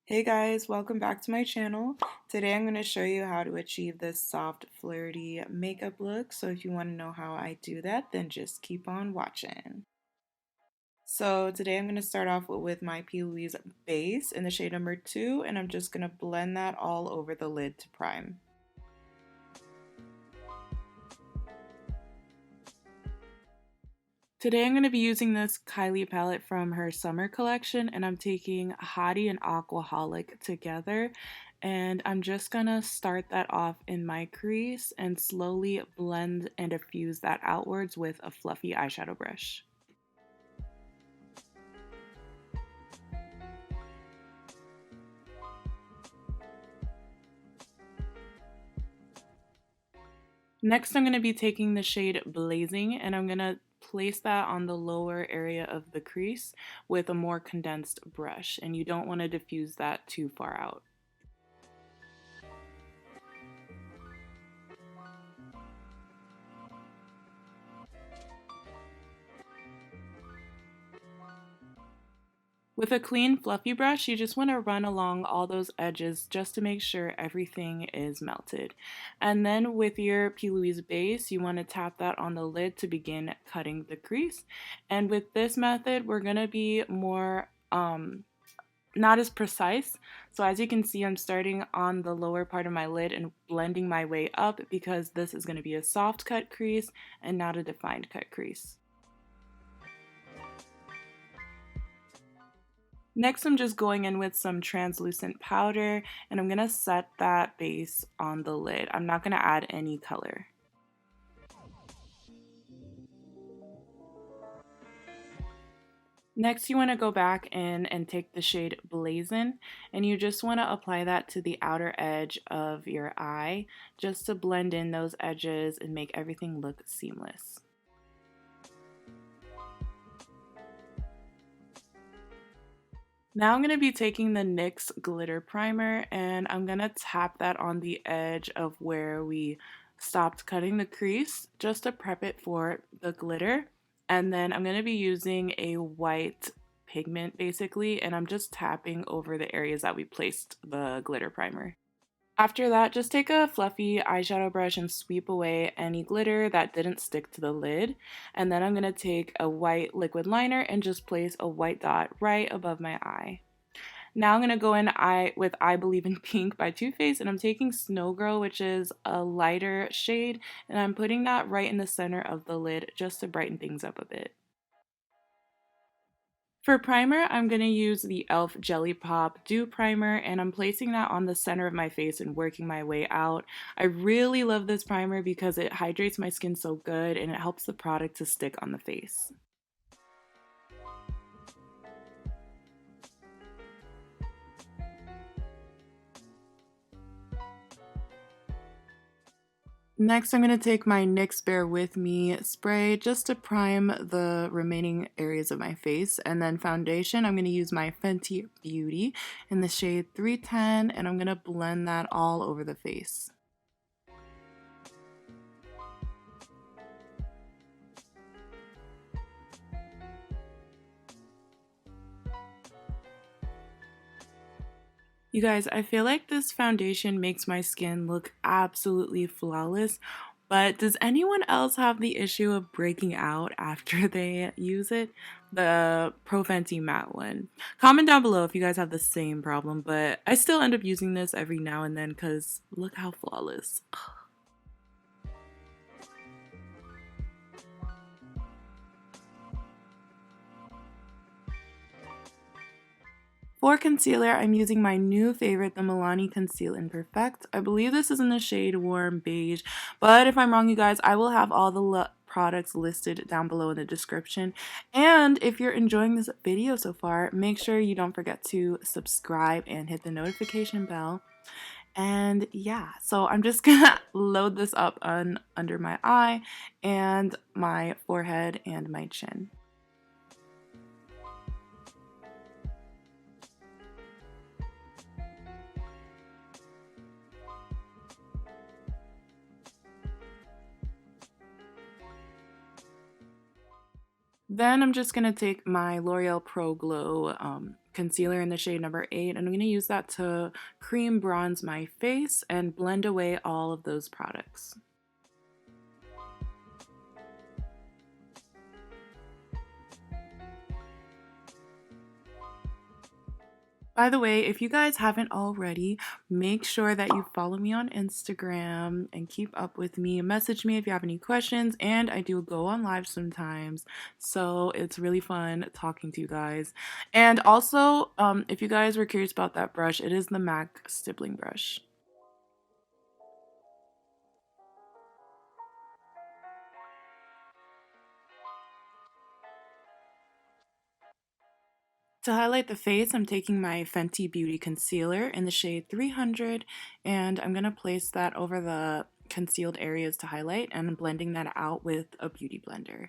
Hey guys, welcome back to my channel. Today I'm going to show you how to achieve this soft, flirty makeup look. So if you want to know how I do that, then just keep on watching. So today I'm going to start off with my Louise Base in the shade number 2, and I'm just going to blend that all over the lid to prime. Today I'm going to be using this Kylie palette from her summer collection, and I'm taking Hottie and Aquaholic together, and I'm just going to start that off in my crease and slowly blend and diffuse that outwards with a fluffy eyeshadow brush. Next I'm going to be taking the shade Blazing, and I'm going to place that on the lower area of the crease with a more condensed brush, and you don't want to diffuse that too far out. With a clean fluffy brush, you just want to run along all those edges just to make sure everything is melted. And then with your P. Louise base, you want to tap that on the lid to begin cutting the crease. And with this method, we're going to be more not as precise. So as you can see, I'm starting on the lower part of my lid and blending my way up because this is going to be a soft cut crease and not a defined cut crease. Next, I'm just going in with some translucent powder, and I'm going to set that base on the lid. I'm not going to add any color. Next, you want to go back in and take the shade Blazin', and you just want to apply that to the outer edge of your eye, just to blend in those edges and make everything look seamless. Now I'm going to be taking the NYX glitter primer, and I'm going to tap that on the edge of where we stopped cutting the crease just to prep it for the glitter. And then I'm going to be using a white pigment basically, and I'm just tapping over the areas that we placed the glitter primer. After that, just take a fluffy eyeshadow brush and sweep away any glitter that didn't stick to the lid. And then I'm going to take a white liquid liner and just place a white dot right above my eye. Now I'm going to go in with I Believe in Pink by Too Faced, and I'm taking Snow Girl, which is a lighter shade, and I'm putting that right in the center of the lid just to brighten things up a bit. For primer, I'm going to use the e.l.f. Jelly Pop Dew Primer, and I'm placing that on the center of my face and working my way out. I really love this primer because it hydrates my skin so good and it helps the product to stick on the face. Next, I'm going to take my NYX Bear With Me spray just to prime the remaining areas of my face. And then foundation, I'm going to use my Fenty Beauty in the shade 310, and I'm going to blend that all over the face. You guys, I feel like this foundation makes my skin look absolutely flawless, but does anyone else have the issue of breaking out after they use it? The Pro Fenty matte one. Comment down below if you guys have the same problem, but I still end up using this every now and then because look how flawless. For concealer, I'm using my new favorite, the Milani Conceal Imperfect. I believe this is in the shade Warm Beige, but if I'm wrong, you guys, I will have all the products listed down below in the description. And if you're enjoying this video so far, make sure you don't forget to subscribe and hit the notification bell. And yeah, so I'm just gonna load this up under my eye and my forehead and my chin. Then I'm just going to take my L'Oreal Pro Glow concealer in the shade number 8, and I'm going to use that to cream bronze my face and blend away all of those products. By the way, if you guys haven't already, make sure that you follow me on Instagram and keep up with me. Message me if you have any questions, and I do go on live sometimes, so it's really fun talking to you guys. And also, if you guys were curious about that brush, it is the MAC stippling brush. To highlight the face, I'm taking my Fenty Beauty Concealer in the shade 300, and I'm going to place that over the concealed areas to highlight, and I'm blending that out with a beauty blender.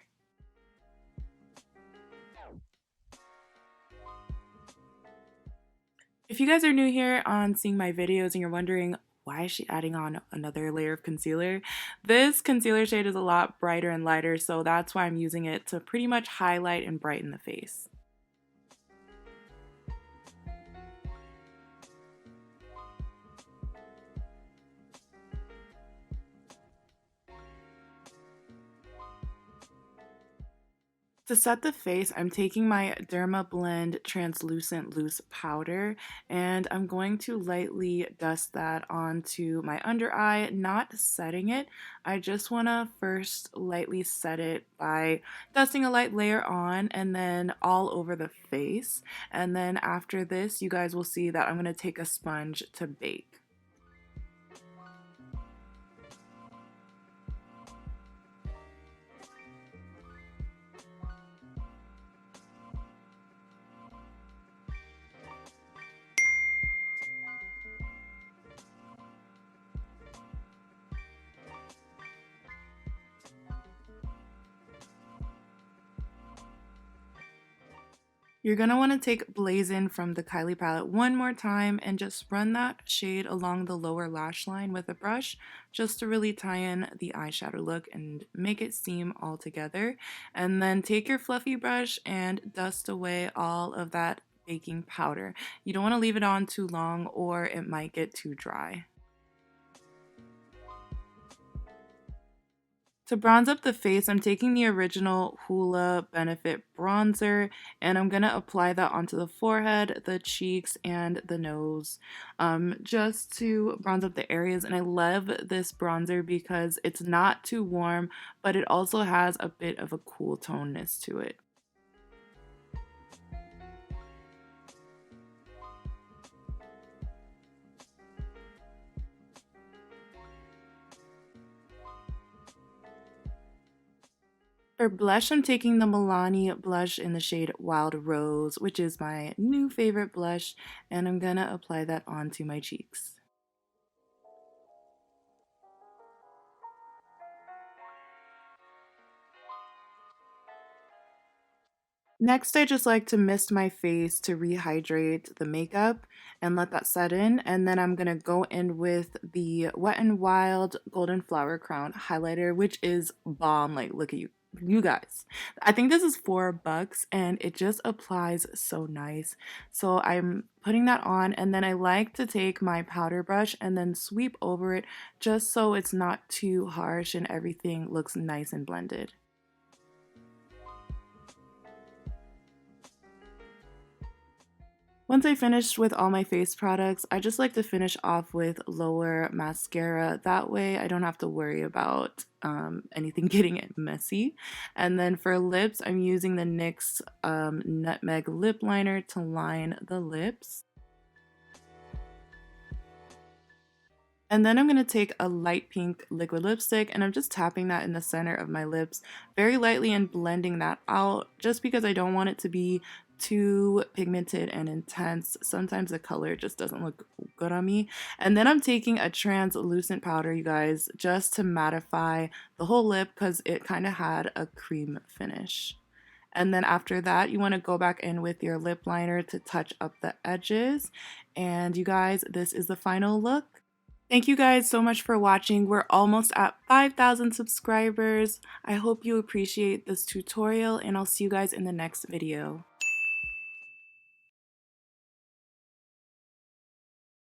If you guys are new here on seeing my videos and you're wondering, why is she adding on another layer of concealer? This concealer shade is a lot brighter and lighter, so that's why I'm using it to pretty much highlight and brighten the face. To set the face, I'm taking my Dermablend Translucent Loose Powder, and I'm going to lightly dust that onto my under eye, not setting it. I just want to first lightly set it by dusting a light layer on and then all over the face. And then after this, you guys will see that I'm going to take a sponge to bake. You're going to want to take Blazin' from the Kylie palette one more time and just run that shade along the lower lash line with a brush just to really tie in the eyeshadow look and make it seem all together. And then take your fluffy brush and dust away all of that baking powder. You don't want to leave it on too long or it might get too dry. To bronze up the face, I'm taking the original Hoola Benefit Bronzer, and I'm going to apply that onto the forehead, the cheeks, and the nose, just to bronze up the areas. And I love this bronzer because it's not too warm, but it also has a bit of a cool toneness to it. For blush, I'm taking the Milani blush in the shade Wild Rose, which is my new favorite blush, and I'm gonna apply that onto my cheeks. Next, I just like to mist my face to rehydrate the makeup and let that set in. And then I'm going to go in with the Wet n Wild Golden Flower Crown highlighter, which is bomb. Like, look at you guys. I think this is $4 and it just applies so nice. So I'm putting that on, and then I like to take my powder brush and then sweep over it just so it's not too harsh and everything looks nice and blended. Once I finished with all my face products, I just like to finish off with lower mascara. That way I don't have to worry about anything getting it messy. And then for lips, I'm using the NYX Nutmeg lip liner to line the lips. And then I'm going to take a light pink liquid lipstick and I'm just tapping that in the center of my lips very lightly and blending that out just because I don't want it to be too pigmented and intense. Sometimes the color just doesn't look good on me. And then I'm taking a translucent powder, you guys, just to mattify the whole lip because it kind of had a cream finish. And then after that, you want to go back in with your lip liner to touch up the edges. And you guys, this is the final look. Thank you guys so much for watching. We're almost at 5,000 subscribers. I hope you appreciate this tutorial and I'll see you guys in the next video.